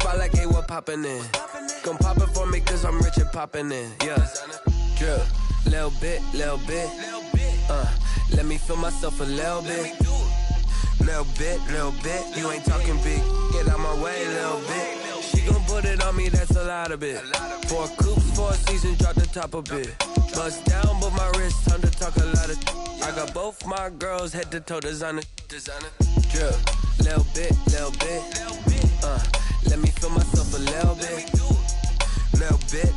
spot like, hey, what poppin' in? Gon' pop it for me cause I'm rich and poppin' in, yeah. Drip, little bit, let me feel myself a little bit. Little bit, you ain't talking big. Get out my way, little bit. She gon' put it on me, that's a lot of it. 4 coops, 4 seasons, drop the top a bit. Bust down, but my wrist, time to talk a lot of. I got both my girls head to toe designer. Drip, little bit, let me feel myself a little bit.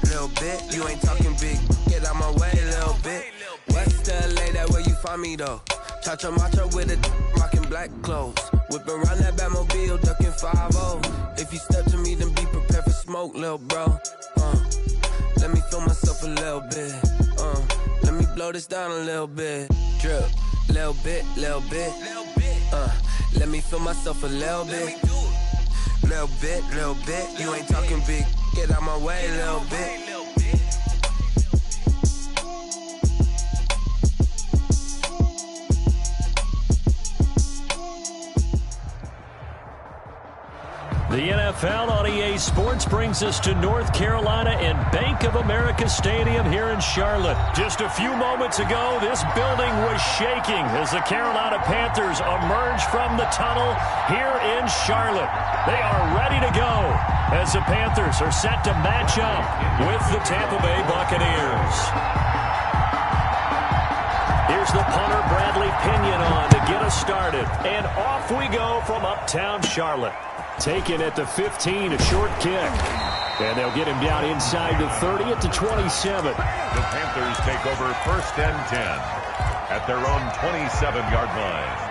Little bit, you ain't talking big. Get out my way, little bit. West LA, that where you find me though. Cha-cha matcha with a rockin' black clothes. Whippin' around that Batmobile, duckin' 5-0. If you step to me, then be prepared for smoke, lil' bro. Let me feel myself a little bit. Let me blow this down a little bit. Drip, little bit. Let me feel myself a little bit. Little bit, you ain't talking big. Get out my way, little bit. The NFL on EA Sports brings us to North Carolina and Bank of America Stadium here in Charlotte. Just a few moments ago, this building was shaking as the Carolina Panthers emerge from the tunnel here in Charlotte. They are ready to go as the Panthers are set to match up with the Tampa Bay Buccaneers. Here's the punter, Bradley Pinion, on to get us started. And off we go from uptown Charlotte. Taken at the 15, a short kick. And they'll get him down inside the 30 at the 27. The Panthers take over 1st and 10 at their own 27-yard line.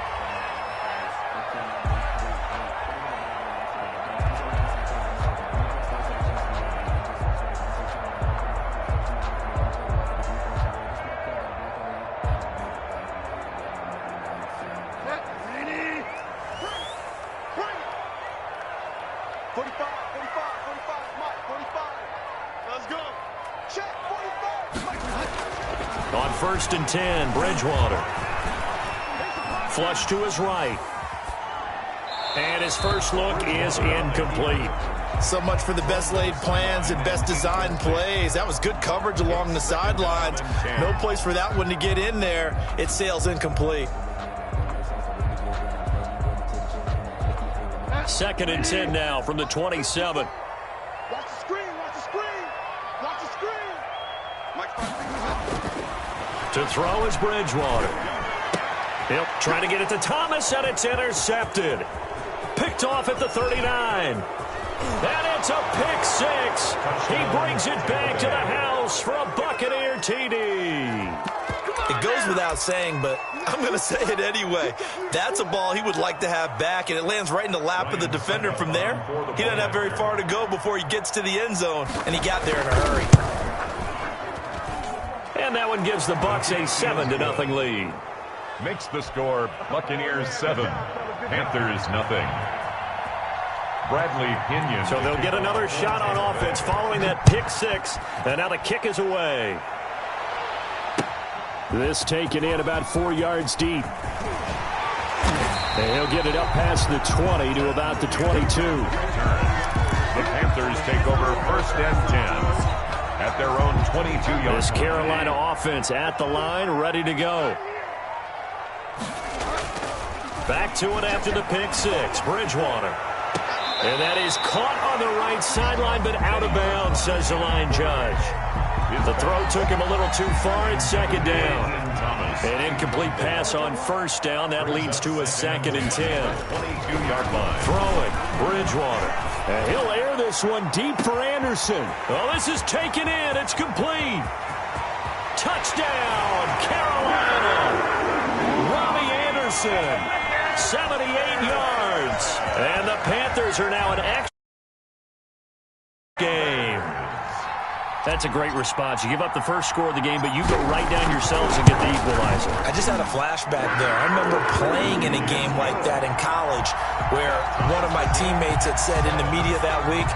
On 1st and 10, Bridgewater. Flush to his right. And his first look is incomplete. So much for the best laid plans and best designed plays. That was good coverage along the sidelines. No place for that one to get in there. It sails incomplete. 2nd and 10 now from the 27. Watch the screen, watch the screen, watch the screen. To throw is Bridgewater. He'll try to get it to Thomas, and it's intercepted. Picked off at the 39. And it's a pick six. He brings it back to the house for a Buccaneer TD. It goes without saying, but I'm going to say it anyway. That's a ball he would like to have back, and it lands right in the lap of the defender from there. He doesn't have very far to go before he gets to the end zone, and he got there in a hurry. And that one gives the Bucs a 7-0 lead. Makes the score Buccaneers 7, Panthers 0. Bradley Pinion. So they'll get another shot on offense following that pick six. And now the kick is away. This taken in about 4 yards deep. And he'll get it up past the 20 to about the 22. The Panthers take over 1st and 10 at their own 22-yard line. This Carolina offense at the line, ready to go. Back to it after the pick six. Bridgewater. And that is caught on the right sideline, but out of bounds, says the line judge. The throw took him a little too far. It's 2nd down. An incomplete pass on 1st down. That leads to a 2nd and 10. 22-yard line. Throwing, Bridgewater. And he'll air this one deep for Anderson. Oh, this is taken in. It's complete. Touchdown, Carolina. Robbie Anderson, 78 yards. And the Panthers are now an extra game. That's a great response. You give up the first score of the game, but you go right down yourselves and get the equalizer. I just had a flashback there. I remember playing in a game like that in college where one of my teammates had said in the media that week,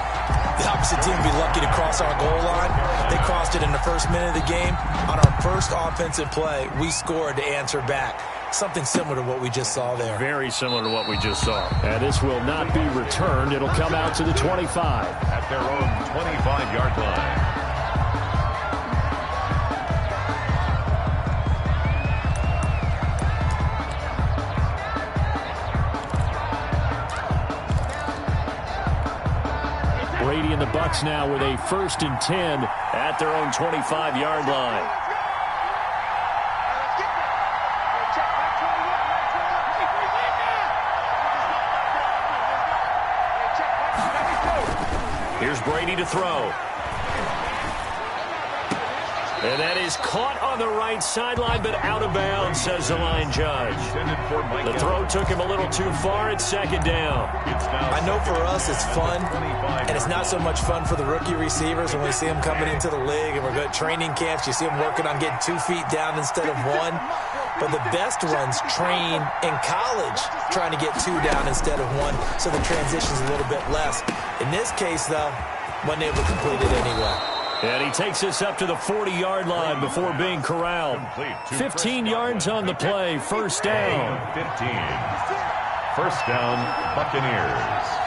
the opposite team would be lucky to cross our goal line. They crossed it in the first minute of the game. On our first offensive play, we scored to answer back. Something similar to what we just saw there. Very similar to what we just saw. And this will not be returned. It'll come out to the 25. At their own 25-yard line. Brady and the Bucs now with a 1st and 10 at their own 25-yard line. Here's Brady to throw. And that is caught on the right sideline, but out of bounds, says the line judge. The throw took him a little too far. It's 2nd down. I know for us it's fun, and it's not so much fun for the rookie receivers when we see them coming into the league and we're good training camps. You see them working on getting 2 feet down instead of 1. But the best ones train in college trying to get 2 down instead of 1, so the transition's a little bit less. In this case, though, wasn't able to complete it anyway. And he takes us up to the 40-yard line before being corralled. 15 yards on the play, 1st down. 15. 1st down, Buccaneers.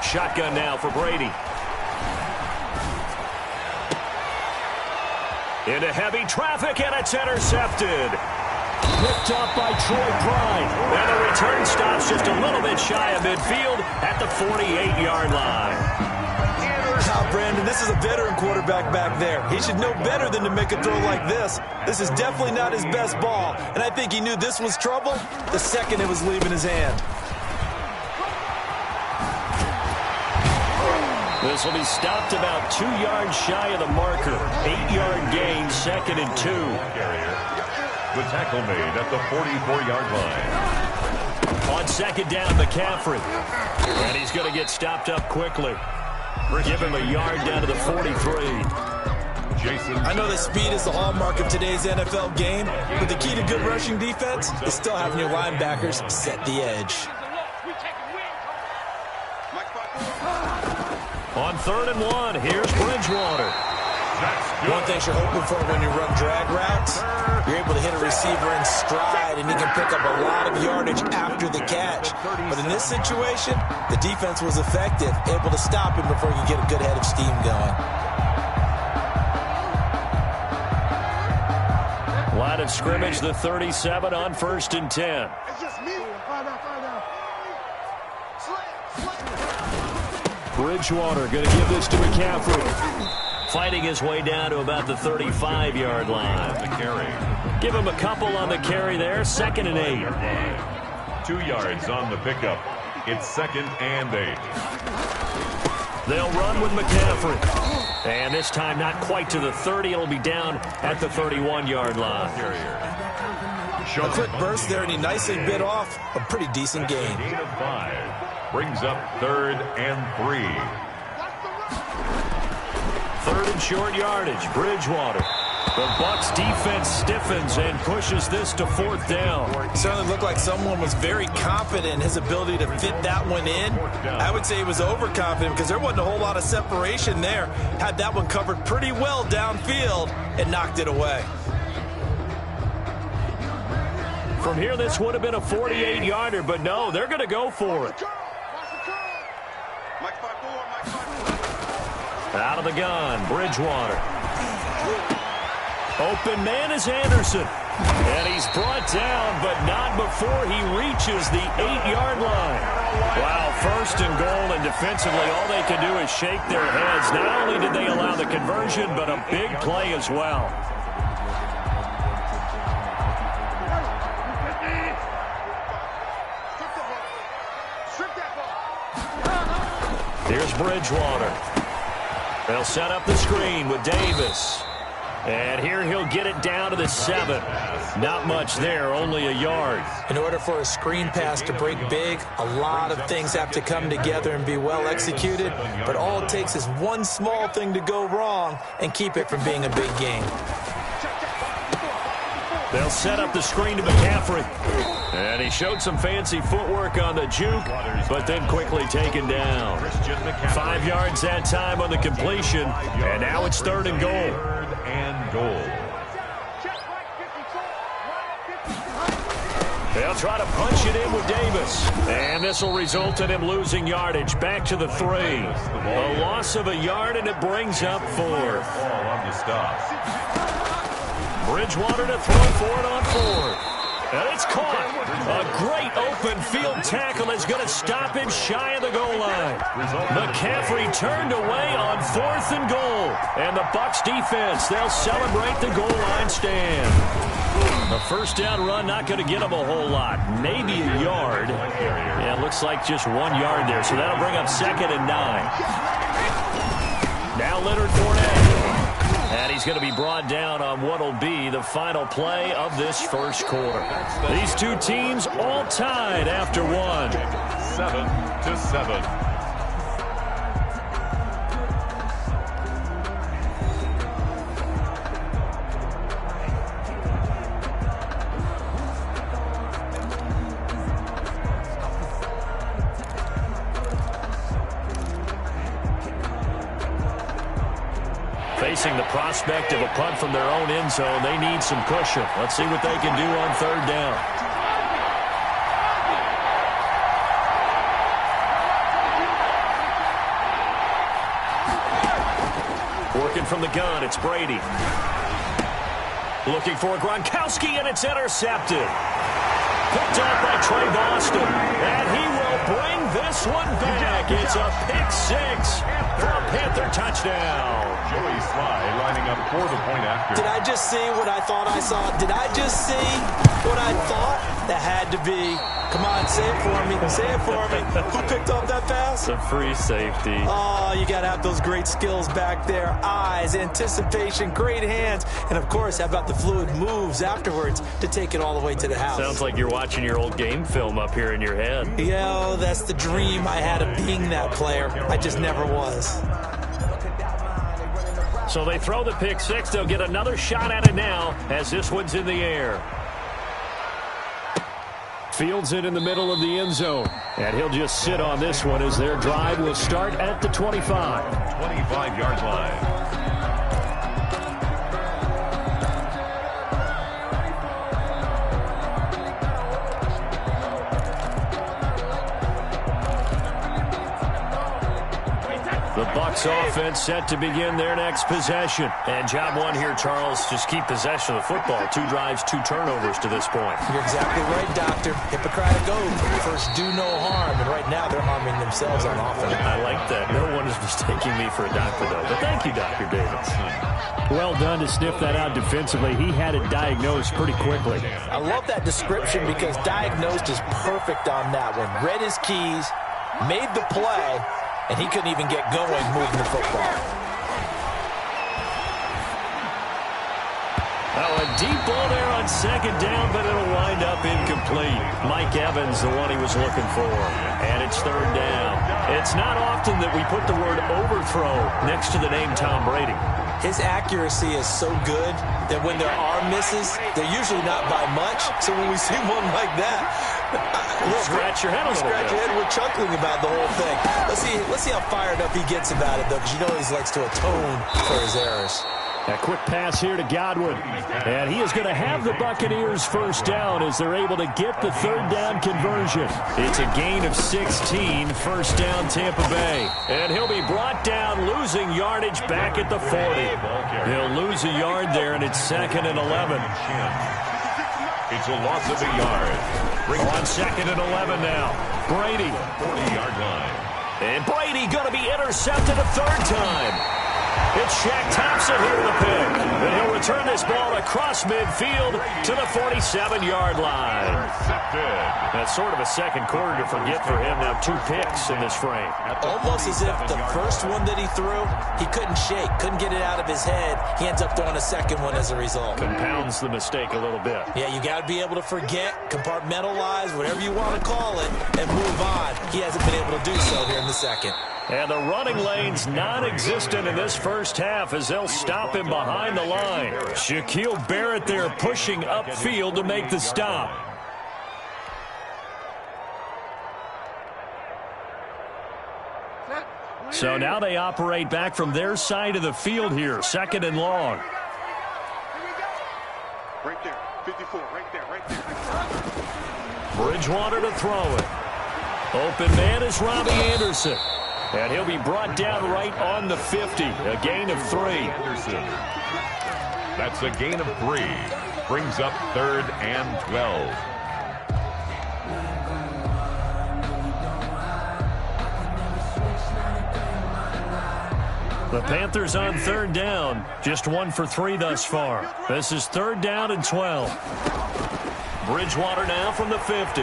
Shotgun now for Brady. Into heavy traffic, and it's intercepted. Picked up by Troy Pride. And the return stops just a little bit shy of midfield at the 48-yard line. Now, Brandon, this is a veteran quarterback back there. He should know better than to make a throw like this. This is definitely not his best ball, and I think he knew this was trouble the second it was leaving his hand. This will be stopped about 2 yards shy of the marker. 8-yard gain, 2nd and 2. The tackle made at the 44-yard line. On 2nd down, McCaffrey. And he's going to get stopped up quickly. Give him a yard down to the 43. I know that speed is the hallmark of today's NFL game, but the key to good rushing defense is still having your linebackers set the edge. On 3rd and 1, here's Bridgewater. One thing you're hoping for when you run drag routes, you're able to hit a receiver in stride, and he can pick up a lot of yardage after the catch. But in this situation, the defense was effective, able to stop him before he could get a good head of steam going. Line of scrimmage, the 37 on 1st and 10. It's just me. Find out. Bridgewater going to give this to McCaffrey. Fighting his way down to about the 35-yard line. The carry. Give him a couple on the carry there. 2nd and 8. 2 yards on the pickup. It's 2nd and 8. They'll run with McCaffrey. And this time not quite to the 30. It'll be down at the 31-yard line. A quick burst there, and he nicely bit off a pretty decent gain. Gain of 5. Brings up 3rd and 3. 3rd and short yardage. Bridgewater. The Bucs defense stiffens and pushes this to 4th down. It certainly looked like someone was very confident in his ability to fit that one in. I would say he was overconfident because there wasn't a whole lot of separation there. Had that one covered pretty well downfield and knocked it away. From here, this would have been a 48-yarder, but no, they're going to go for it. Out of the gun, Bridgewater. Open man is Anderson. And he's brought down, but not before he reaches the 8-yard line. Wow, 1st and goal, and defensively, all they can do is shake their heads. Not only did they allow the conversion, but a big play as well. Here's Bridgewater. They'll set up the screen with Davis. And here he'll get it down to the 7. Not much there, only a yard. In order for a screen pass to break big, a lot of things have to come together and be well executed. But all it takes is one small thing to go wrong and keep it from being a big game. They'll set up the screen to McCaffrey. And he showed some fancy footwork on the juke, but then quickly taken down. 5 yards that time on the completion, and now it's 3rd and goal. 3rd and goal. They'll try to punch it in with Davis. And this will result in him losing yardage. Back to the 3. A loss of a yard, and it brings up 4th. Ball on the stop. Bridgewater to throw for it on 4th. And it's caught. A great open field tackle is going to stop him shy of the goal line. McCaffrey turned away on 4th and goal. And the Bucs defense, they'll celebrate the goal line stand. A first down run, not going to get him a whole lot. Maybe a yard. Yeah, it looks like just 1 yard there. So that'll bring up 2nd and 9. Now Leonard Fournette. And he's going to be brought down on what will be the final play of this first quarter. These two teams all tied after 1. 7-7. Facing the prospect of a punt from their own end zone, they need some cushion. Let's see what they can do on 3rd down. Working from the gun, it's Brady. Looking for Gronkowski, and it's intercepted. Picked up by Trey Boston, and he will bring this one back. It's a pick-6 for a Panther touchdown. Joey Sly lining up for the point after. Did I just see what I thought I saw? Did I just see what I thought? That had to be. Come on, say it for me. Say it for me. Who picked up that pass? It's a free safety. Oh, you got to have those great skills back there. Eyes, anticipation, great hands. And, of course, how about the fluid moves afterwards to take it all the way to the house? Sounds like you're watching your old game film up here in your head. Yo, that's the dream I had of being that player. I just never was. So they throw the pick-6. They'll get another shot at it now as this one's in the air. Fields it in the middle of the end zone. And he'll just sit on this one as their drive will start at the 25. 25-yard line. The Bucs offense set to begin their next possession. And job one here, Charles, just keep possession of the football. 2 drives, 2 turnovers to this point. You're exactly right, Doctor. Hippocratic oath. First, do no harm. And right now, they're harming themselves on offense. I like that. No one is mistaking me for a doctor, though. But thank you, Dr. Davis. Well done to sniff that out defensively. He had it diagnosed pretty quickly. I love that description because diagnosed is perfect on that one. Read his keys, made the play, and he couldn't even get going moving the football. Oh, a deep ball there on 2nd down, but it'll wind up incomplete. Mike Evans, the one he was looking for. And it's 3rd down. It's not often that we put the word overthrow next to the name Tom Brady. His accuracy is so good that when there are misses, they're usually not by much. So when we see one like that, scratch your head a little bit. Scratch your head. We're chuckling about the whole thing. Let's see how fired up he gets about it, though, because you know he likes to atone for his errors. A quick pass here to Godwin. And he is going to have the Buccaneers first down as they're able to get the 3rd down conversion. It's a gain of 16, first down Tampa Bay. And he'll be brought down, losing yardage back at the 40. He'll lose a yard there, and it's 2nd and 11. It's a loss of a yard. On 2nd and 11 now. Brady. 40-yard line. And Brady going to be intercepted a 3rd time. It's Shaq Thompson here with a pick. And he'll return this ball across midfield to the 47-yard line. That's sort of a second quarter to forget for him. Now 2 picks in this frame. Almost as if the first one that he threw, he couldn't shake, couldn't get it out of his head. He ends up throwing a second one as a result. Compounds the mistake a little bit. Yeah, you got to be able to forget, compartmentalize, whatever you want to call it, and move on. He hasn't been able to do so here in the second. And the running lane's non-existent in this first half as they'll stop him behind the line. Shaquille Barrett there pushing upfield to make the stop. So now they operate back from their side of the field here, 2nd and long. Right there, 54, right there. Bridgewater to throw it. Open man is Robbie Anderson. And he'll be brought down right on the 50. A gain of 3. Anderson. That's a gain of 3. Brings up 3rd and 12. The Panthers on 3rd down. Just 1 for 3 thus far. This is 3rd down and 12. Bridgewater now from the 50.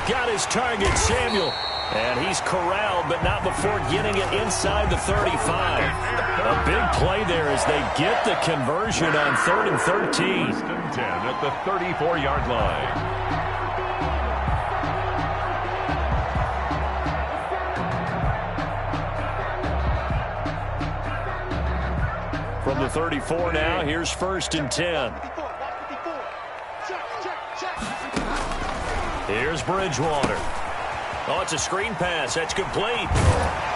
Got his target, Samuel. And he's corralled, but not before getting it inside the 35. A big play there as they get the conversion on 3rd and 13. 1st and 10 at the 34-yard line. From the 34 now, here's 1st and 10. Here's Bridgewater. Oh, it's a screen pass. That's complete.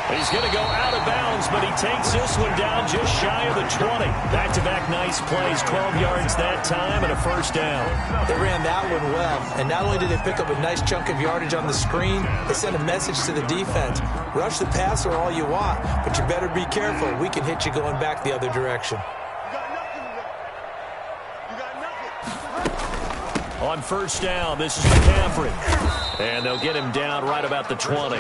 He's going to go out of bounds, but he takes this one down just shy of the 20. Back-to-back nice plays, 12 yards that time and a 1st down. They ran that one well, and not only did they pick up a nice chunk of yardage on the screen, they sent a message to the defense. Rush the passer all you want, but you better be careful. We can hit you going back the other direction. On 1st down, this is McCaffrey. And they'll get him down right about the 20.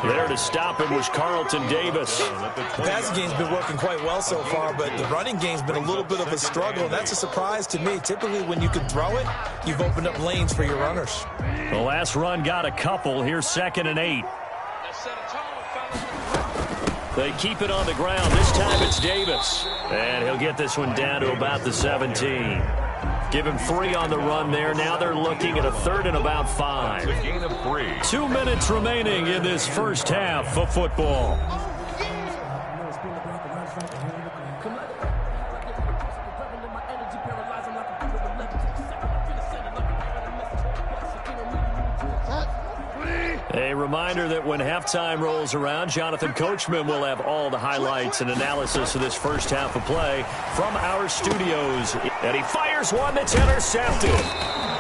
There to stop him was Carlton Davis. The passing game's been working quite well so far, but the running game's been a little bit of a struggle, and that's a surprise to me. Typically, when you can throw it, you've opened up lanes for your runners. The last run got a couple. Here's 2nd and 8. They keep it on the ground. This time it's Davis. And he'll get this one down to about the 17. Give him 3 on the run there. Now they're looking at a 3rd and about 5. A gain of 3. 2 minutes remaining in this first half of football. A reminder that when halftime rolls around, Jonathan Coachman will have all the highlights and analysis of this first half of play from our studios. And he fires one that's intercepted.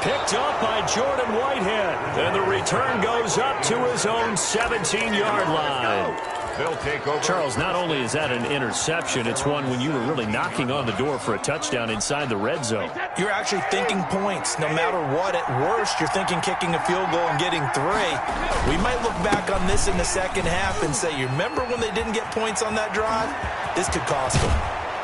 Picked up by Jordan Whitehead. And the return goes up to his own 17-yard line. They'll take over. Charles, not only is that an interception, it's one when you were really knocking on the door for a touchdown inside the red zone. You're actually thinking points. No matter what, at worst, you're thinking kicking a field goal and getting 3. We might look back on this in the second half and say, you remember when they didn't get points on that drive? This could cost them.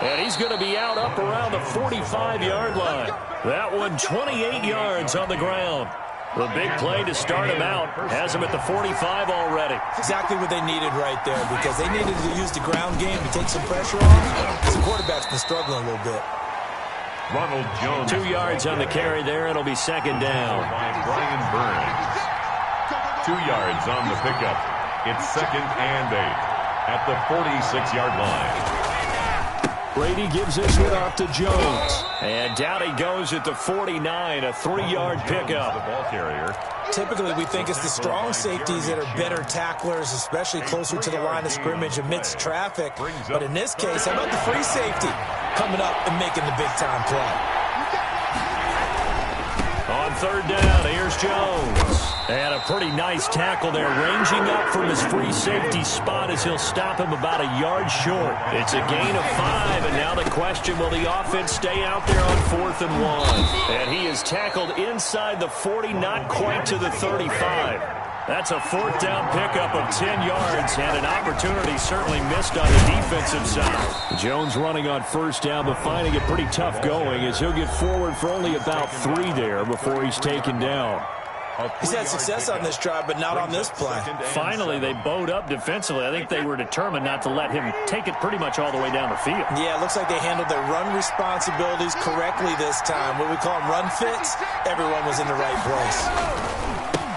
And he's going to be out up around the 45-yard line. That one 28 yards on the ground. The big play to start him out has him at the 45 already. Exactly what they needed right there, because they needed to use the ground game to take some pressure off. The quarterback's been struggling a little bit. Ronald Jones. 2 yards on the carry there. It'll be 2nd down. By Brian Burns. 2 yards on the pickup. It's 2nd and 8 at the 46-yard line. Brady gives this one off to Jones. And down he goes at the 49, a 3-yard pickup. The ball carrier. Typically, we think it's the strong safeties that are better tacklers, especially closer to the line of scrimmage amidst traffic. But in this case, how about the free safety coming up and making the big-time play? On 3rd down, here's Jones. And a pretty nice tackle there, ranging up from his free safety spot as he'll stop him about a yard short. It's a gain of 5, and now the question, will the offense stay out there on 4th and 1? And he is tackled inside the 40, not quite to the 35. That's a 4th down pickup of 10 yards, and an opportunity certainly missed on the defensive side. Jones running on 1st down, but finding it pretty tough going as he'll get forward for only about 3 there before he's taken down. He's had success on this drive, but not on this play. Finally, they bowed up defensively. I think they were determined not to let him take it pretty much all the way down the field. Yeah, it looks like they handled their run responsibilities correctly this time. What we call them run fits, everyone was in the right place.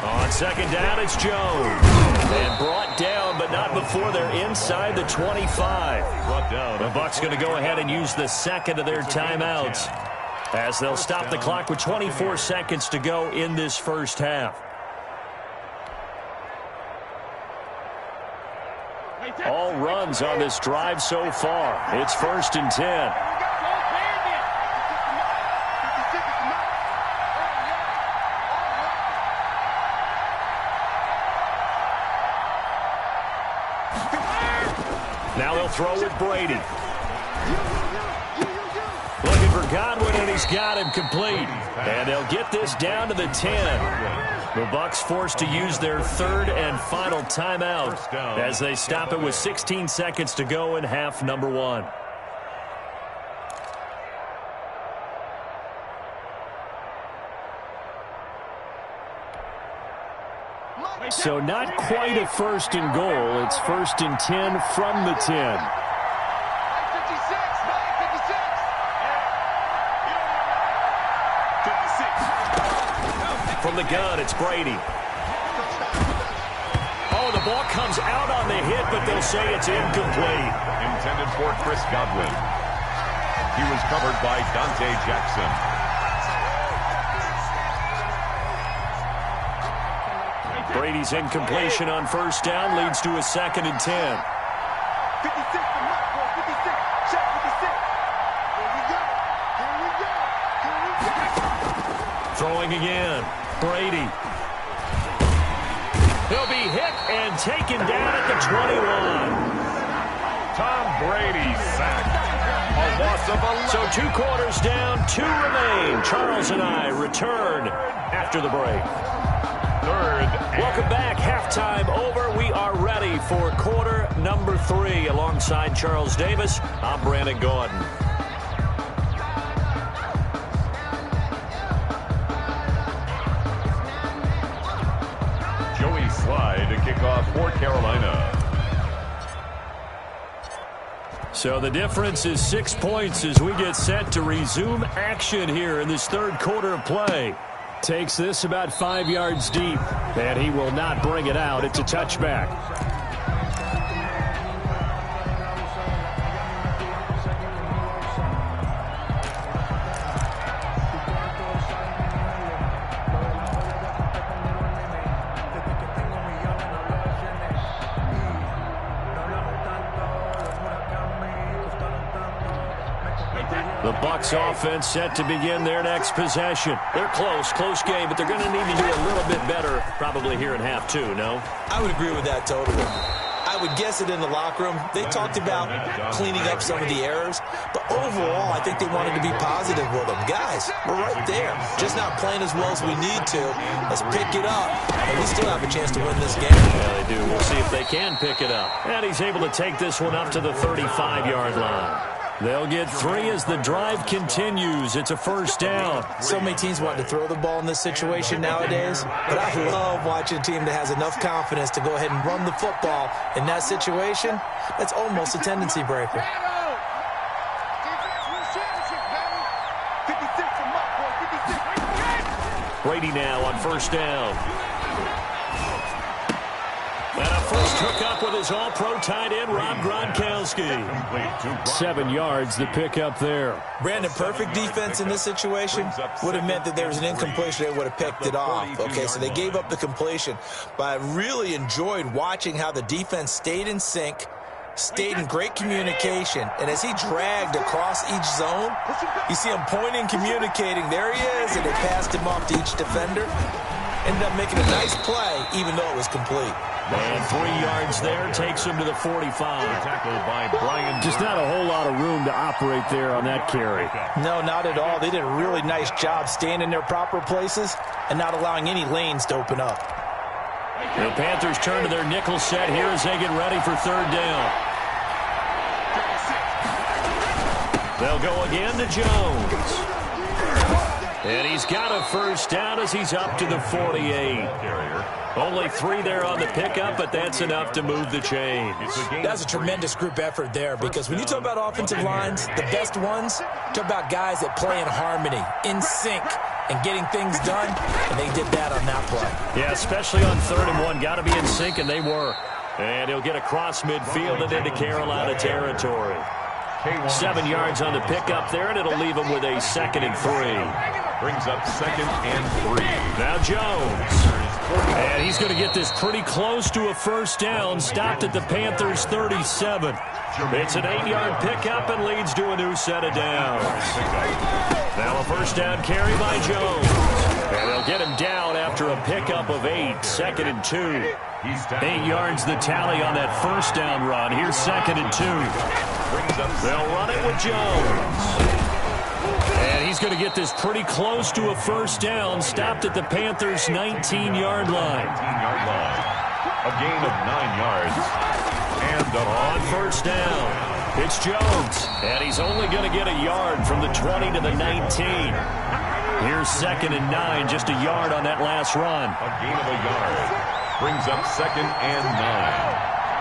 On second down, it's Jones. And brought down, but not before they're inside the 25. The Bucs going to go ahead and use the second of their timeouts as they'll stop the clock with 24 seconds to go in this first half. All runs on this drive so far. It's 1st and 10. Now they'll throw with Brady. Looking for Godwin, and he's got him complete. And they'll get this down to the 10. The Bucs forced to use their third and final timeout as they stop it with 16 seconds to go in half number 1. So not quite a 1st and goal. It's 1st and 10 from the 10. From the gun, it's Brady. Oh, the ball comes out on the hit, but they'll say it's incomplete. Intended for Chris Godwin. He was covered by Dante Jackson. Brady's incompletion on 1st down leads to a 2nd and 10. 56 from Marco, 56. Check 56. Here we go. Throwing again. Brady. He'll be hit and taken down at the 21. Tom Brady sacked. A loss of 11. So 2 quarters down, 2 remain. Charles and I return after the break. Welcome back. Halftime over. We are ready for quarter number 3. Alongside Charles Davis, I'm Brandon Gordon. Joey Slye to kick off for Carolina. So the difference is 6 points as we get set to resume action here in this third quarter of play. Takes this about 5 yards deep, and he will not bring it out. It's a touchback. The Bucs offense set to begin their next possession. They're close game, but they're going to need to do a little bit better probably here in half 2, no? I would agree with that totally. I would guess it in the locker room. They talked about cleaning up some of the errors, but overall, I think they wanted to be positive with them. Guys, we're right there. Just not playing as well as we need to. Let's pick it up, and we still have a chance to win this game. Yeah, they do. We'll see if they can pick it up. And he's able to take this one up to the 35-yard line. They'll get 3 as the drive continues. It's a 1st down. So many teams want to throw the ball in this situation nowadays, but I love watching a team that has enough confidence to go ahead and run the football in that situation. That's almost a tendency breaker. Brady now on 1st down. And a first hookup with his all-pro tight end, Rob Gronkowski. 7 yards, the pickup there. Brandon, perfect defense in this situation would have meant that there was an incompletion. They would have picked it off. Okay, so they gave up the completion. But I really enjoyed watching how the defense stayed in sync, stayed in great communication. And as he dragged across each zone, you see him pointing, communicating. There he is, and they passed him off to each defender. Ended up making a nice play, even though it was complete. And 3 yards there takes him to the 45. Tackled by Brian. Just not a whole lot of room to operate there on that carry. No, not at all. They did a really nice job staying in their proper places and not allowing any lanes to open up. The Panthers turn to their nickel set here as they get ready for 3rd down. They'll go again to Jones. And he's got a 1st down as he's up to the 48. Only 3 there on the pickup, but that's enough to move the chains. That's a tremendous group effort there, because when you talk about offensive lines, the best ones, talk about guys that play in harmony, in sync, and getting things done, and they did that on that play. Yeah, especially on 3rd and 1. Got to be in sync, and they were. And he'll get across midfield and into Carolina territory. 7 yards on the pickup there, and it'll leave him with a 2nd and 3. Brings up 2nd and 3. Now Jones. And he's going to get this pretty close to a first down. Stopped at the Panthers' 37. It's an 8-yard pickup and leads to a new set of downs. Now a first down carry by Jones. And they'll get him down after a pickup of 8. 2nd and 2. 8 yards the tally on that first down run. Here's 2nd and 2. They'll run it with Jones. And he's going to get this pretty close to a first down. Stopped at the Panthers' 19-yard line. A gain of 9 yards. And on first down, it's Jones. And he's only going to get a yard from the 20 to the 19. Here's 2nd and 9, just a yard on that last run. A gain of a yard. Brings up 2nd and 9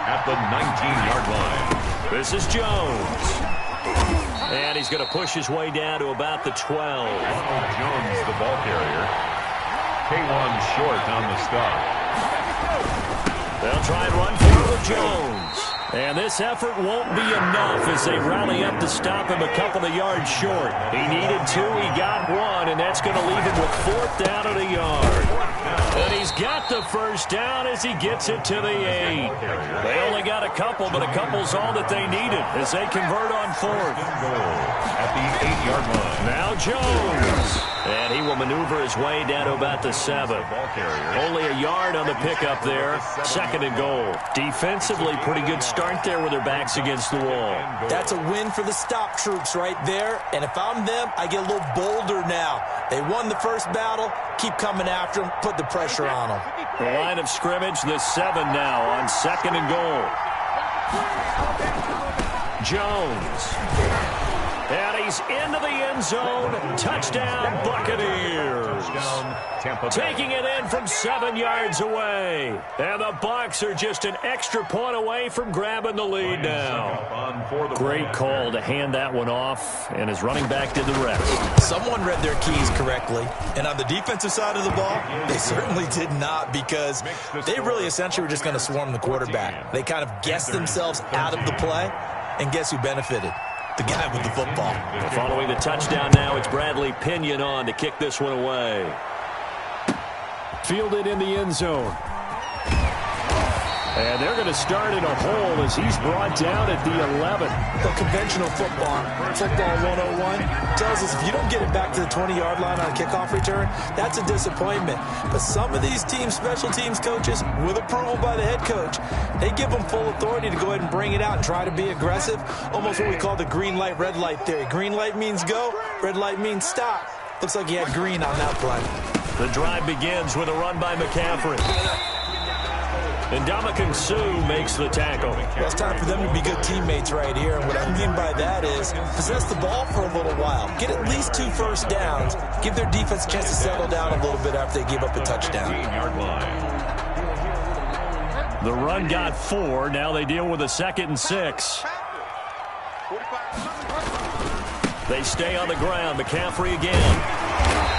at the 19-yard line. This is Jones. And he's going to push his way down to about the 12. Jones, the ball carrier. K1 short on the stop. They'll try and run for it with Jones. And this effort won't be enough as they rally up to stop him a couple of yards short. He needed 2, he got 1, and that's going to leave him with 4th down at a yard. And he's got the first down as he gets it to the 8. They only got a couple, but a couple's all that they needed as they convert on 4th. At the 8-yard line. Now Jones. And he will maneuver his way down to about the 7. Only a yard on the pickup there. 2nd and goal. Defensively, pretty good start there with their backs against the wall. That's a win for the stop troops right there. And if I'm them, I get a little bolder now. They won the first battle. Keep coming after them. Put the pressure on them. The line of scrimmage, the 7 now on 2nd and goal. Jones. And he's into the end zone. Touchdown, Buccaneers. Taking it in from 7 yards away. And the Bucs are just an extra point away from grabbing the lead now. Great call to hand that one off, and his running back did the rest. Someone read their keys correctly. And on the defensive side of the ball, they certainly did not, because they really essentially were just going to swarm the quarterback. They kind of guessed themselves out of the play, and guess who benefited? The guy with the football. Following the touchdown now, it's Bradley Pinion on to kick this one away. Fielded in the end zone. And they're going to start in a hole as he's brought down at the 11. The conventional football 101, tells us if you don't get it back to the 20-yard line on a kickoff return, that's a disappointment. But some of these teams, special teams coaches, with approval by the head coach, they give them full authority to go ahead and bring it out and try to be aggressive. Almost what we call the green light, red light theory. Green light means go, red light means stop. Looks like he had green on that play. The drive begins with a run by McCaffrey. And Ndamukong Suh makes the tackle. Well, it's time for them to be good teammates right here. And what I mean by that is possess the ball for a little while. Get at least 2 first downs. Give their defense a chance to settle down a little bit after they give up a touchdown. The run got 4. Now they deal with a 2nd and 6. They stay on the ground. McCaffrey again.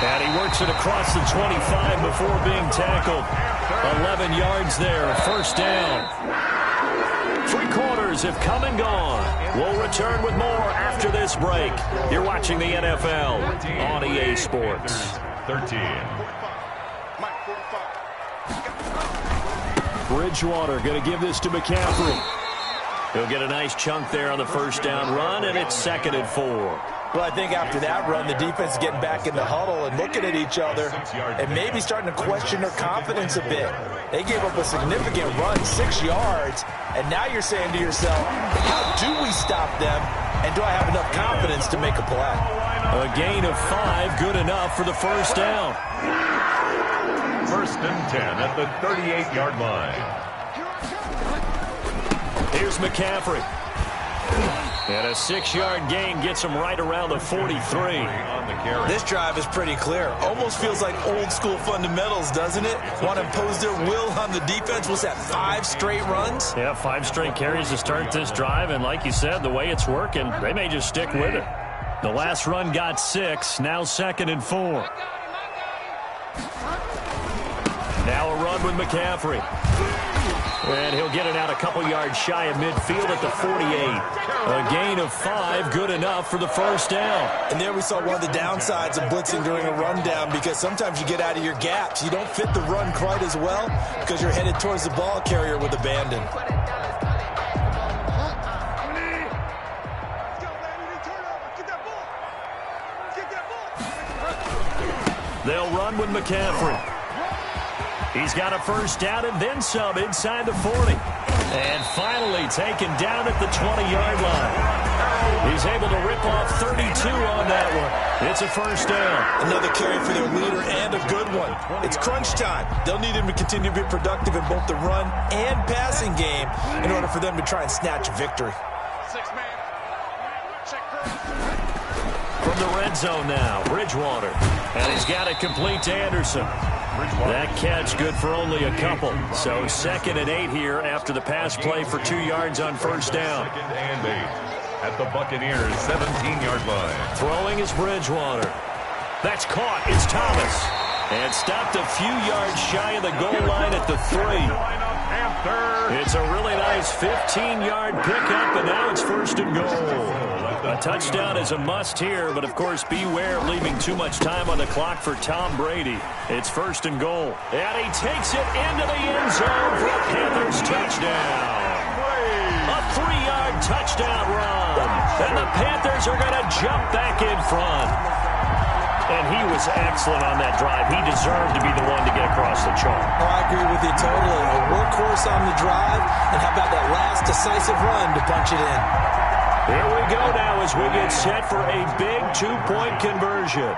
And he works it across the 25 before being tackled. 11 yards there, first down. 3 quarters have come and gone. We'll return with more after this break. You're watching the NFL on EA Sports. 13. Bridgewater going to give this to McCaffrey. He'll get a nice chunk there on the first down run, and it's 2nd and 4. Well, I think after that run, the defense is getting back in the huddle and looking at each other and maybe starting to question their confidence a bit. They gave up a significant run, 6 yards, and now you're saying to yourself, how do we stop them, and do I have enough confidence to make a play? A gain of 5, good enough for the first down. 1st and 10 at the 38-yard line. Here's McCaffrey. And a 6-yard gain gets him right around the 43. This drive is pretty clear. Almost feels like old school fundamentals, doesn't it? Want to impose their will on the defense. What's that, 5 straight runs? Yeah, 5 straight carries to start this drive. And like you said, the way it's working, they may just stick with it. The last run got 6. Now 2nd and 4. Now a run with McCaffrey. And he'll get it out a couple yards shy of midfield at the 48. A gain of 5, good enough for the first down. And there we saw one of the downsides of blitzing during a rundown, because sometimes you get out of your gaps. You don't fit the run quite as well because you're headed towards the ball carrier with abandon. They'll run with McCaffrey. He's got a first down and then some inside the 40. And finally taken down at the 20-yard line. He's able to rip off 32 on that one. It's a first down. Another carry for their leader, and a good one. It's crunch time. They'll need him to continue to be productive in both the run and passing game in order for them to try and snatch a victory. From the red zone now, Bridgewater. And he's got it complete to Anderson. That catch good for only a couple. So 2nd and 8 here after the pass play for 2 yards on first down. 2nd and 8 at the Buccaneers' 17-yard line. Throwing is Bridgewater. That's caught. It's Thomas. And stopped a few yards shy of the goal line at the 3. It's a really nice 15-yard pickup, and now it's 1st and goal. A touchdown is a must here, but of course beware of leaving too much time on the clock for Tom Brady. It's 1st and goal. And he takes it into the end zone for a Panthers touchdown. A 3-yard touchdown run. And the Panthers are going to jump back in front. And he was excellent on that drive. He deserved to be the one to get across the chalk. Oh, I agree with you totally. A workhorse on the drive, and how about that last decisive run to punch it in? Here we go now as we get set for a big 2-point conversion.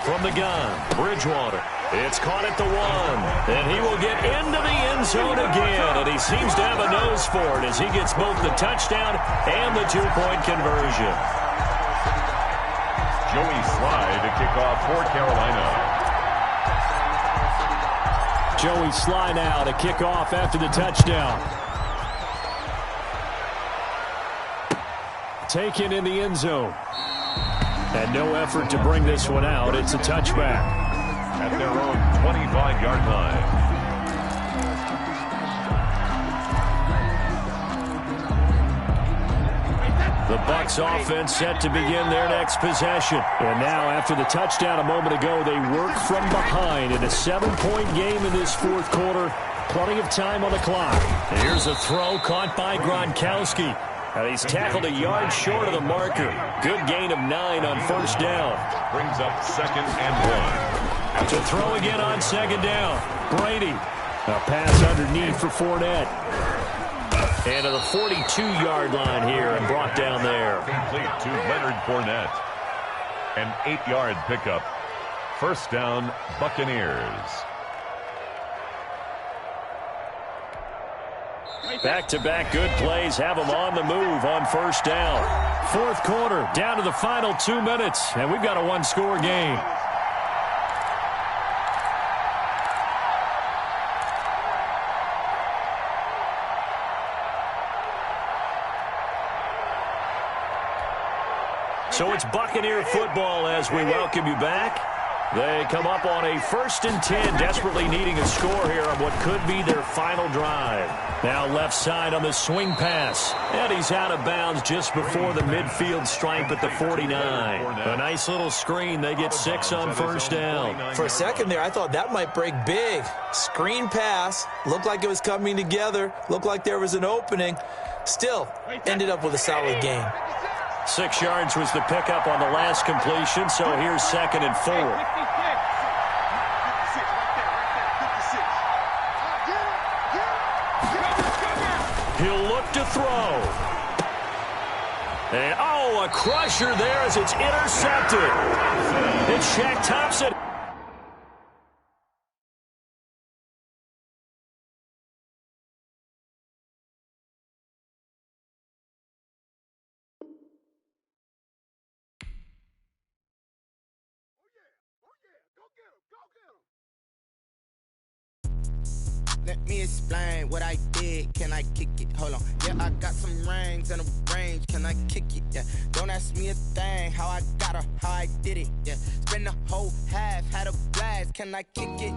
From the gun, Bridgewater. It's caught at the 1. And he will get into the end zone again. And he seems to have a nose for it as he gets both the touchdown and the 2-point conversion. Joey Slye to kick off for Carolina. Joey Slye now to kick off after the touchdown. Taken in the end zone. And no effort to bring this one out. It's a touchback. At their own 25-yard line. The Bucs offense set to begin their next possession. And now, after the touchdown a moment ago, they work from behind in a 7-point game in this 4th quarter. Plenty of time on the clock. Here's a throw caught by Gronkowski. And he's tackled a yard short of the marker. Good gain of 9 on first down. Brings up 2nd and 1. To throw again on 2nd down. Brady. A pass underneath for Fournette. And to the 42-yard line here and brought down there. Complete to Leonard Fournette. An 8-yard pickup. First down, Buccaneers. Back-to-back good plays have them on the move on first down. 4th quarter, down to the final 2 minutes, and we've got a 1-score game. So it's Buccaneer football as we welcome you back. They come up on a 1st and 10, desperately needing a score here on what could be their final drive. Now left side on the swing pass. And he's out of bounds just before the midfield stripe at the 49. A nice little screen. They get 6 on first down. For a second there, I thought that might break big. Screen pass. Looked like it was coming together. Looked like there was an opening. Still, ended up with a solid gain. 6 yards was the pickup on the last completion, so here's 2nd and 4. He'll look to throw. And, oh, a crusher there as it's intercepted. It's Shaq Thompson. Let me explain what I did. Can I kick it? Hold on. Yeah, I got some rings and a range. Can I kick it? Yeah. Don't ask me a thing. How I got her, how I did it. Yeah. Spend the whole half, had a blast. Can I kick it?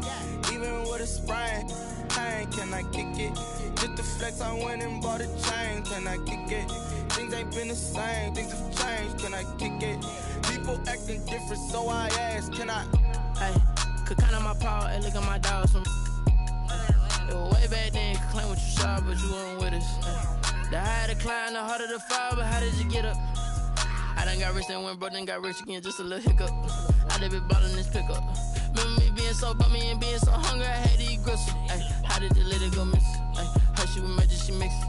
Even with a sprain. Pain, can I kick it? Just the flex, I went and bought a chain. Can I kick it? Things ain't been the same. Things have changed. Can I kick it? People acting different, so I ask. Can I? Hey, could count on my power and look at my dogs from. Way back then, could claim what you saw, but you weren't with us. The higher the climb, the harder the fall, but how did you get up? I done got rich and went broke, then got rich again, just a little hiccup. I done been ballin' this pickup. Remember me being so bummy and being so hungry, I had to eat gristle. How did the lady go miss? Her she was magic, she mixed.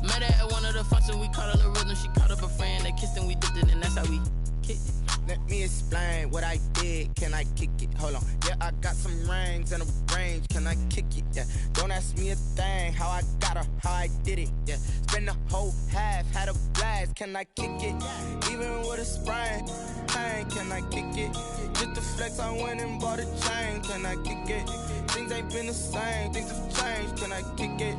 Met her at one of the functions, we caught her the rhythm, she caught up a friend, they kissed and we dipped it, and that's how we kicked it. Let me explain what I did. Can I kick it? Hold on. Yeah, I got some rings and a range. Can I kick it? Yeah. Don't ask me a thing. How I got her, how I did it. Yeah. Spend the whole half, had a blast. Can I kick it? Even with a sprain. Pain, can I kick it? Just the flex, I went and bought a chain. Can I kick it? Things ain't been the same. Things have changed. Can I kick it?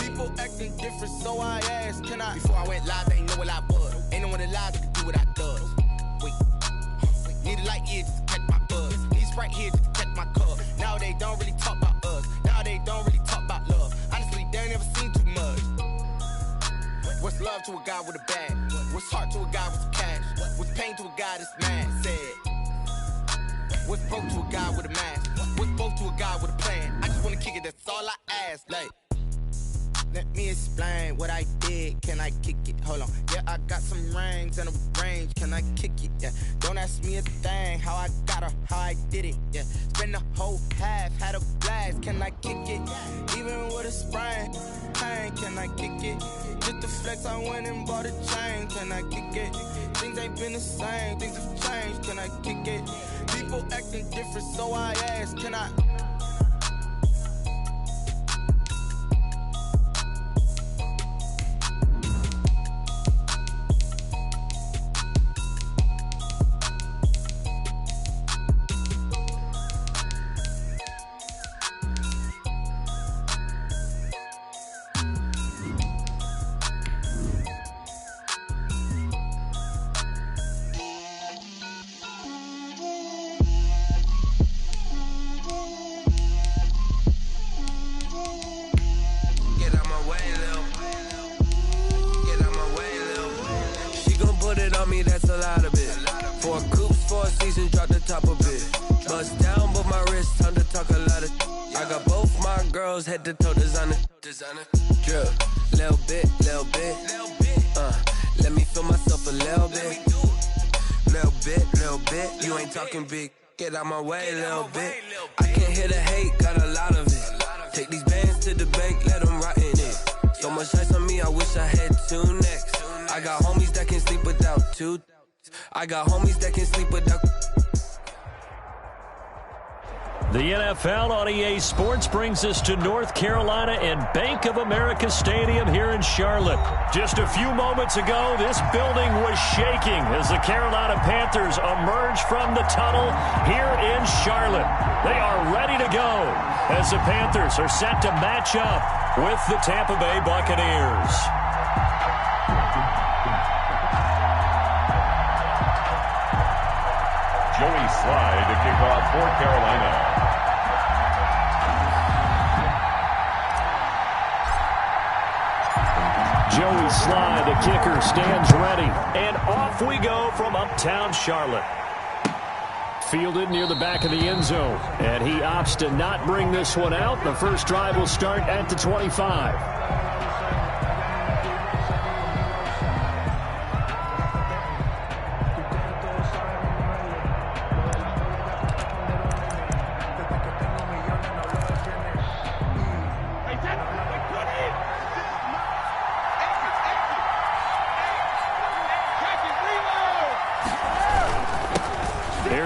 People acting different, so I asked. Can I? Before I went live, they ain't know what I was. Ain't no one alive that could do what I does. Wait. Need a light here just to catch my buzz. Need Sprite here just to catch my cup. Now they don't really talk about us. Now they don't really talk about love. Honestly, they ain't never seen too much. What's love to a guy with a bag? What's heart to a guy with some cash? What's pain to a guy that's mad? Said. What's broke to a guy with a mask? What's both to a guy with a plan? I just wanna kick it, that's all I ask. Like. Let me explain what I did. Can I kick it? Hold on. Yeah, I got some rings and a range. Can I kick it? Yeah. Don't ask me a thing. How I got her, how I did it. Yeah. Spend the whole half, had a blast. Can I kick it? Even with a sprain. Pain, can I kick it? Just the flex, I went and bought a chain. Can I kick it? Things ain't been the same. Things have changed. Can I kick it? People acting different, so I ask. Can I? That's a lot of it. 4 coops, 4 seasons, drop the top of it. Bust down, but my wrist, time to talk a lot of. I got both my girls, head to toe designer. Drip, little bit. Let me feel myself a little bit. Little bit. You ain't talking big. Get out my way, little bit. I can't hear the hate, got a lot of it. Take these bands to the bank, let them rot in it. So much ice on me, I wish I had 2 necks. I got homies that can sleep without 2. I got homies that can sleep without. The NFL on EA Sports brings us to North Carolina and Bank of America Stadium here in Charlotte. Just a few moments ago, this building was shaking as the Carolina Panthers emerged from the tunnel here in Charlotte. They are ready to go as the Panthers are set to match up with the Tampa Bay Buccaneers. Joey Slye to kick off for Carolina. Joey Slye, the kicker, stands ready. And off we go from uptown Charlotte. Fielded near the back of the end zone. And he opts to not bring this one out. The first drive will start at the 25.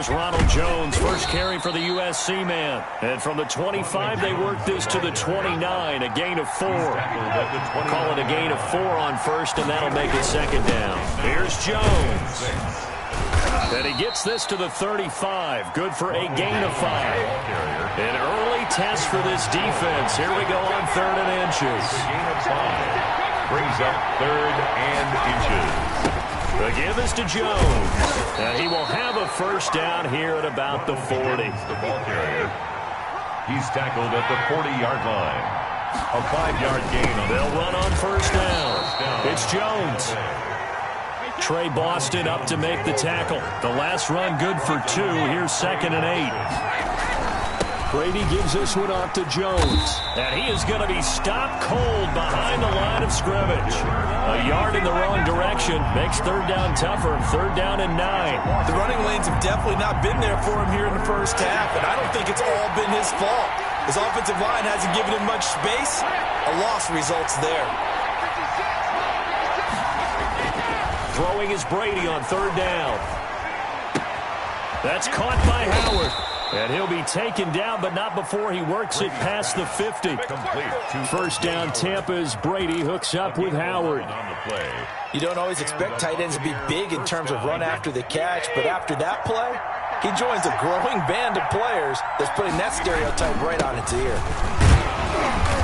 Ronald Jones, first carry for the USC man. And from the 25, they work this to the 29, a gain of 4. Call it a gain of 4 on first, and that'll make it second down. Here's Jones. And he gets this to the 35. Good for a gain of 5. An early test for this defense. Here we go on 3rd and inches. Gain of 5. Brings up 3rd and inches. The give is to Jones. And he will have a first down here at about the 40. The ball carrier. He's tackled at the 40-yard line. A 5-yard gain. They'll run on first down. It's Jones. Trey Boston up to make the tackle. The last run good for 2. Here's 2nd and 8. Brady gives this one off to Jones. And he is going to be stopped cold behind the line of scrimmage. A yard in the wrong direction makes 3rd down tougher. 3rd down and 9. The running lanes have definitely not been there for him here in the first half, and I don't think it's all been his fault. His offensive line hasn't given him much space. A loss results there. Throwing is Brady on 3rd down. That's caught by Howard. And he'll be taken down, but not before he works it past the 50. First down, Tampa's Brady hooks up with Howard. You don't always expect tight ends to be big in terms of run after the catch, but after that play, he joins a growing band of players that's putting that stereotype right on its ear.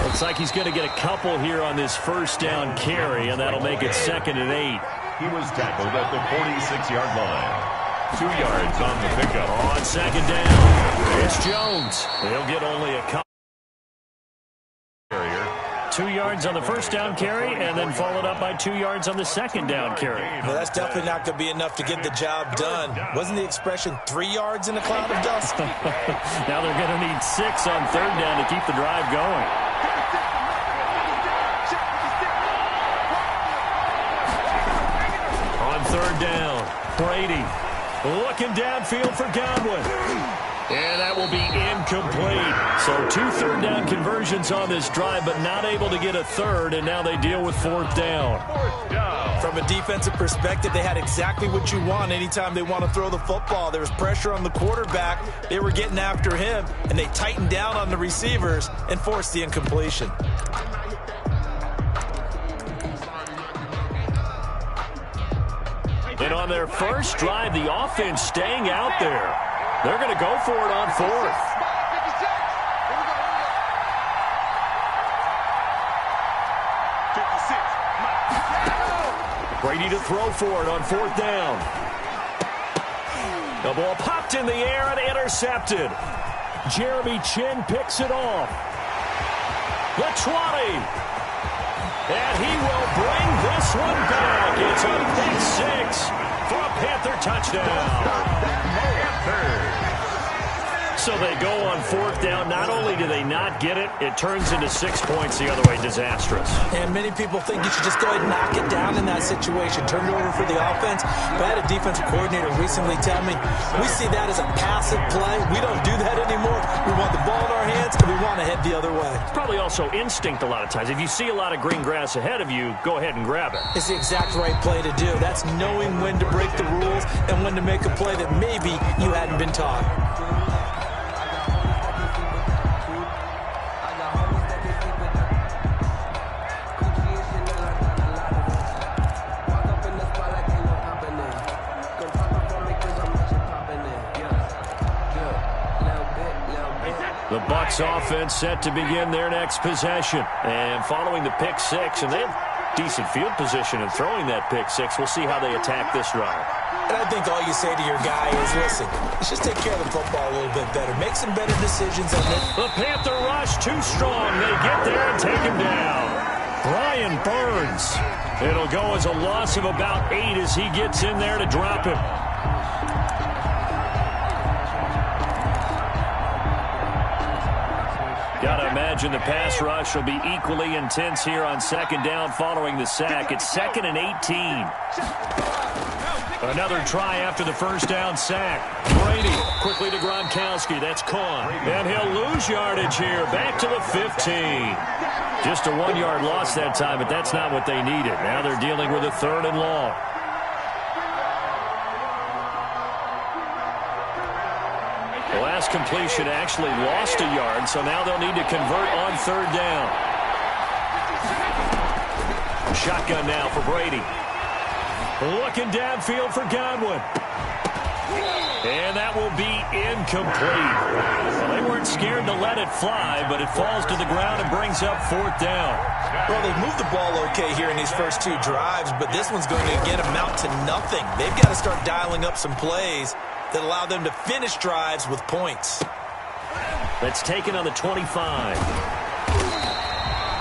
Looks like he's going to get a couple here on this first down carry, and that'll make it 2nd and 8. He was tackled at the 46-yard line. 2 yards on the pickup. On 2nd down, it's Jones. He'll get only a couple. 2 yards on the first down carry, and then followed up by 2 yards on the 2nd down carry. Well, that's definitely not going to be enough to get the job done. Wasn't the expression 3 yards in a cloud of dust? Now they're going to need 6 on 3rd down to keep the drive going. On 3rd down, Brady looking downfield for Godwin. And that will be incomplete. So 2 third down conversions on this drive, but not able to get a 3rd, and now they deal with 4th down. From a defensive perspective, they had exactly what you want anytime they want to throw the football. There was pressure on the quarterback. They were getting after him, and they tightened down on the receivers and forced the incompletion. And on their first drive, the offense staying out there. They're going to go for it on 4th. Brady to throw for it on 4th down. The ball popped in the air and intercepted. Jeremy Chin picks it off. The 20. And he will bring this one back. It's a big 6 for a Panther touchdown. So they go on 4th down. Not only do they not get it, it turns into 6 points the other way. Disastrous. And many people think you should just go ahead and knock it down in that situation. Turn it over for the offense. But I had a defensive coordinator recently tell me, we see that as a passive play. We don't do that anymore. We want the ball in our hands, and we want to head the other way. It's probably also instinct a lot of times. If you see a lot of green grass ahead of you, go ahead and grab it. It's the exact right play to do. That's knowing when to break the rules and when to make a play that maybe you hadn't been taught. The Bucs offense set to begin their next possession. And following the pick 6, and they have decent field position in throwing that pick 6. We'll see how they attack this drive. And I think all you say to your guy is, listen, let's just take care of the football a little bit better. Make some better decisions on it. The Panther rush too strong. They get there and take him down. Brian Burns. It'll go as a loss of about 8 as he gets in there to drop him. Gotta imagine the pass rush will be equally intense here on 2nd down following the sack. It's 2nd and 18. Another try after the first down sack. Brady quickly to Gronkowski. That's caught. And he'll lose yardage here. Back to the 15. Just a 1-yard loss that time, but that's not what they needed. Now they're dealing with a 3rd and long. The last completion actually lost a yard, so now they'll need to convert on 3rd down. Shotgun now for Brady. Looking downfield for Godwin. And that will be incomplete. Well, they weren't scared to let it fly, but it falls to the ground and brings up 4th down. Well, they've moved the ball okay here in these first 2 drives, but this one's going to again amount to nothing. They've got to start dialing up some plays that allow them to finish drives with points. That's taken on the 25.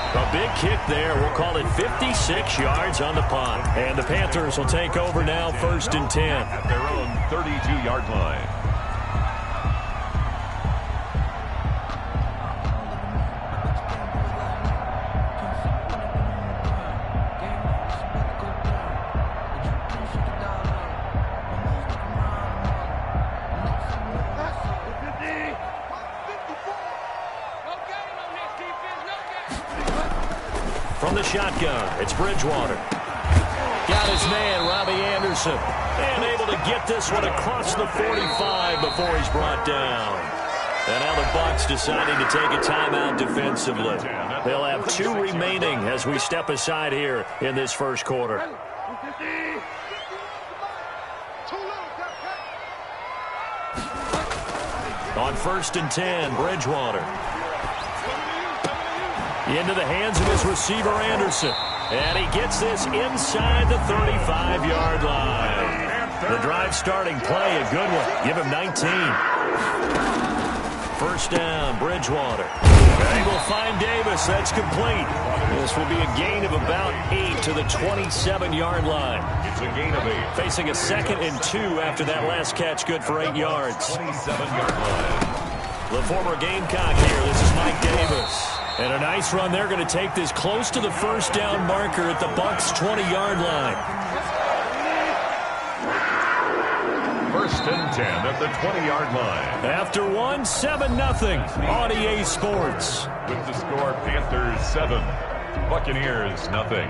A big kick there. We'll call it 56 yards on the punt. And the Panthers will take over now, 1st and 10. At their own 32-yard line. From the shotgun, it's Bridgewater. Got his man, Robbie Anderson. And able to get this one across the 45 before he's brought down. And now the Bucs deciding to take a timeout defensively. They'll have 2 remaining as we step aside here in this first quarter. On 1st and 10, Bridgewater. Into the hands of his receiver, Anderson. And he gets this inside the 35-yard line. The drive starting play, a good one. Give him 19. 1st down, Bridgewater. And he will find Davis. That's complete. This will be a gain of about 8 to the 27-yard line. It's a gain of 8. Facing a 2nd and 2 after that last catch, good for 8 yards. 27-yard line. The former Gamecock here. This is Mike Davis. And a nice run. They're going to take this close to the 1st down marker at the Bucs' 20-yard line. 1st and 10 at the 20-yard line. After 7-0 on EA Sports. With the score, Panthers 7, Buccaneers nothing.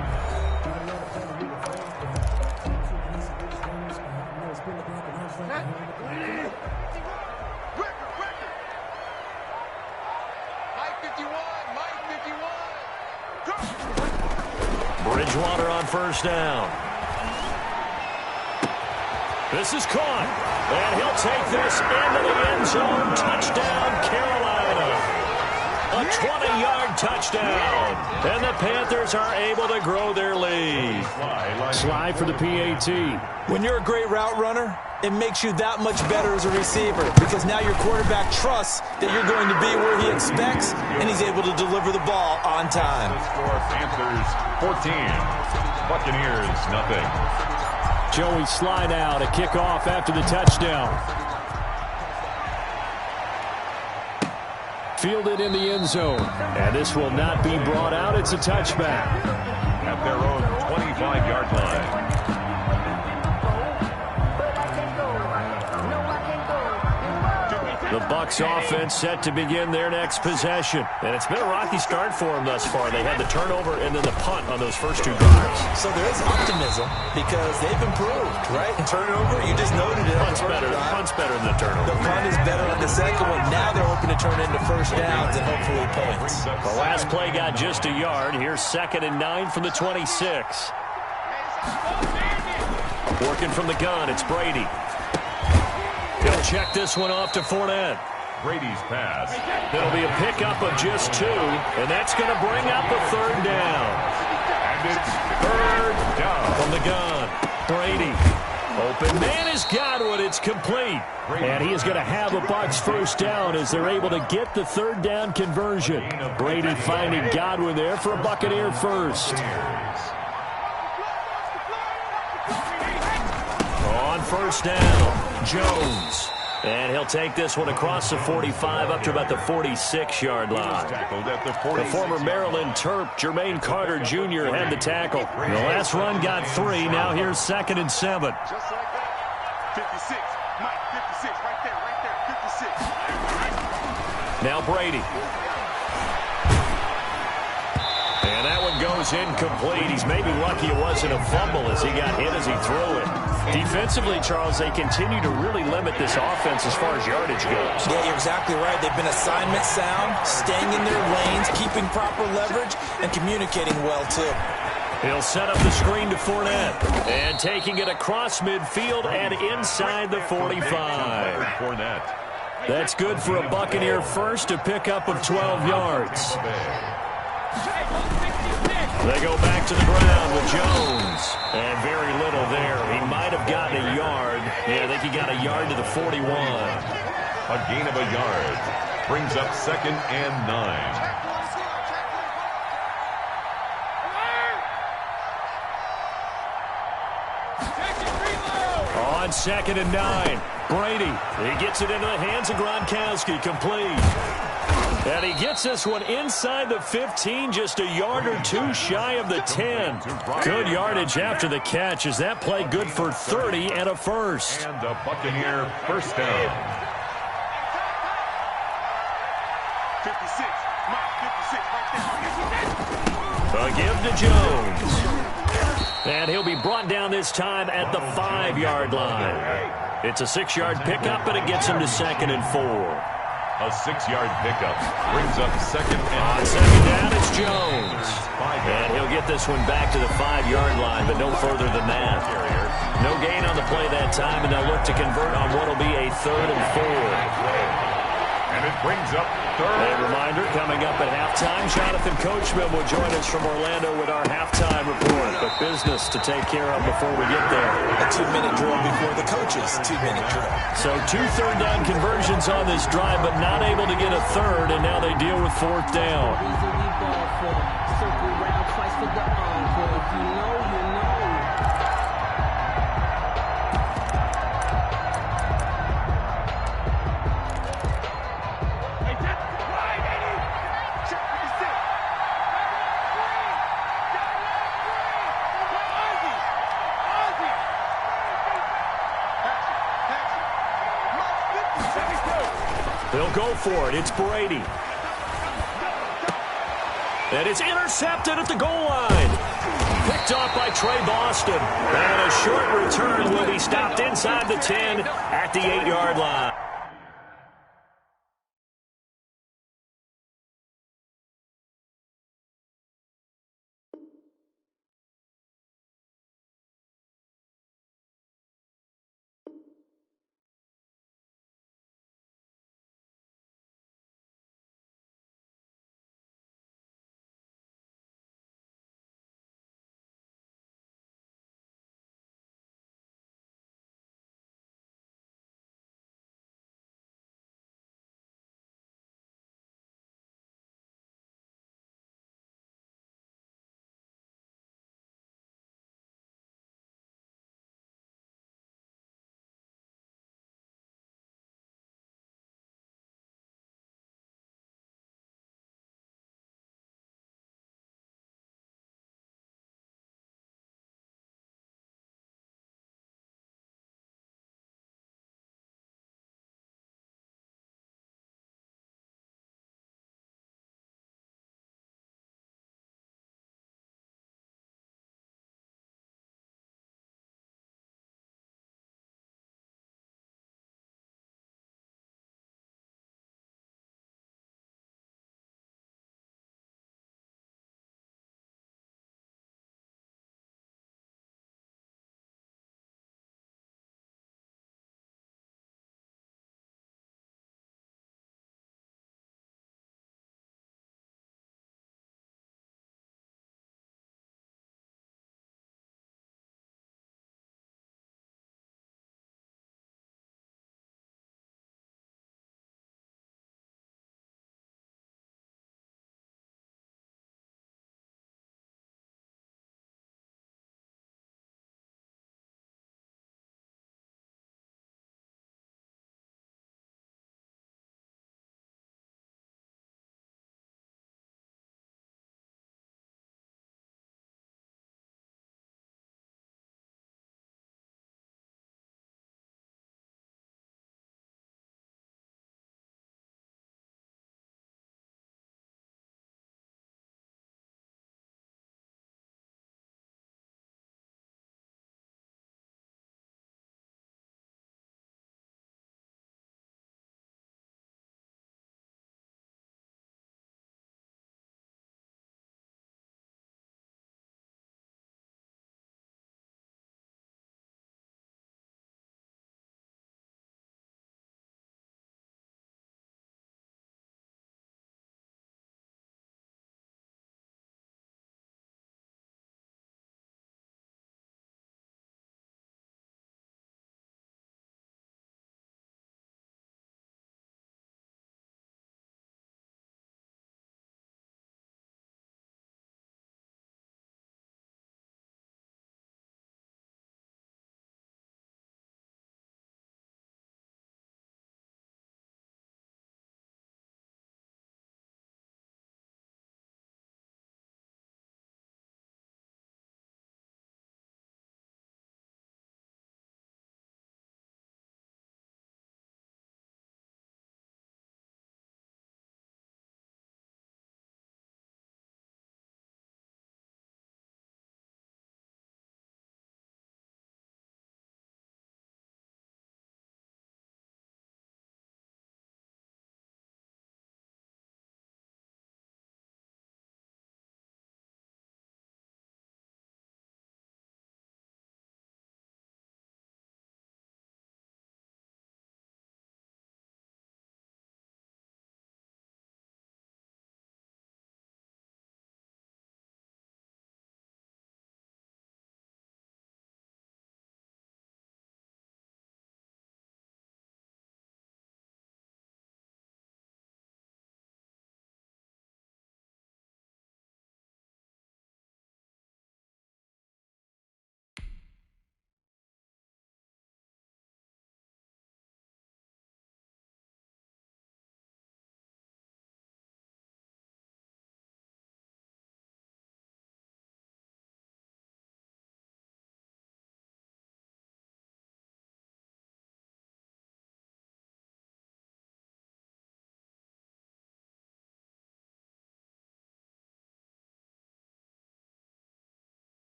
Bridgewater on 1st down. This is caught. And he'll take this into the end zone. Touchdown, Carolina. A 20-yard touchdown. And the Panthers are able to grow their lead. Slide for the PAT. When you're a great route runner, it makes you that much better as a receiver because now your quarterback trusts that you're going to be where he expects, and he's able to deliver the ball on time. The score, Panthers 14, Buccaneers nothing. Joey slide out, a kickoff after the touchdown. Fielded in the end zone. And this will not be brought out. It's a touchback. At their own 25-yard line. The Bucs offense set to begin their next possession. And it's been a rocky start for them thus far. They had the turnover and then the punt on those first 2 drives. So there is optimism because they've improved, right? Turnover, you just noted it. Punt's better than the turnover. The punt is better on the second one. Now they're hoping to turn into 1st downs and hopefully points. The last play got just a yard. Here's 2nd and 9 from the 26. Working from the gun, it's Brady. He'll check this one off to Fournette. Brady's pass. It'll be a pickup of just 2, and that's going to bring up a 3rd down. And it's 3rd down from the gun. Brady. Open man is Godwin. It's complete. And he is going to have a Bucs 1st down as they're able to get the 3rd down conversion. Brady finding Godwin there for a Buccaneer 1st. On 1st down, Jones. And he'll take this one across the 45 up to about the 46-yard line. The former Maryland Terp, Jermaine Carter Jr. had the tackle. The last run got 3. Now here's 2nd and 7. Just like that. 56. Mike, 56. Right there. 56. Now Brady. And that one goes incomplete. He's maybe lucky it wasn't a fumble as he got hit as he threw it. Defensively, Charles, they continue to really limit this offense as far as yardage goes. Yeah, you're exactly right. They've been assignment sound, staying in their lanes, keeping proper leverage, and communicating well, too. He'll set up the screen to Fournette. And taking it across midfield and inside the 45. Fournette. That's good for a Buccaneer first, a pickup of 12 yards. They go back to the ground with Jones. And very little there. He might have gotten a yard. Yeah, I think he got a yard to the 41. A gain of a yard. Brings up 2nd and 9. On 2nd and 9, Brady. He gets it into the hands of Gronkowski, complete. And he gets this one inside the 15, just a yard or two shy of the 10. Good yardage after the catch. Is that play good for 30 and a first? And a Buccaneer first down. 56. Mike, 56 right there. A give to Jones. And he'll be brought down this time at the 5-yard line. It's a 6-yard pickup, but it gets him to 2nd and 4. A 6-yard pickup brings up 2nd and 4. On 2nd down, it's Jones. And he'll get this one back to the 5-yard line, but no further than that. No gain on the play that time, and they'll look to convert on what will be a 3rd and 4. And it brings up 3rd. A reminder, coming up at halftime, Jonathan Coachman will join us from Orlando with our halftime report. But business to take care of before we get there. A 2-minute drill before the coach's 2-minute drill. So 2 third-down conversions on this drive, but not able to get a third, and now they deal with 4th down. They'll go for it. It's Brady. And it's intercepted at the goal line. Picked off by Trey Boston. And a short return will be stopped inside the 10 at the 8-yard line.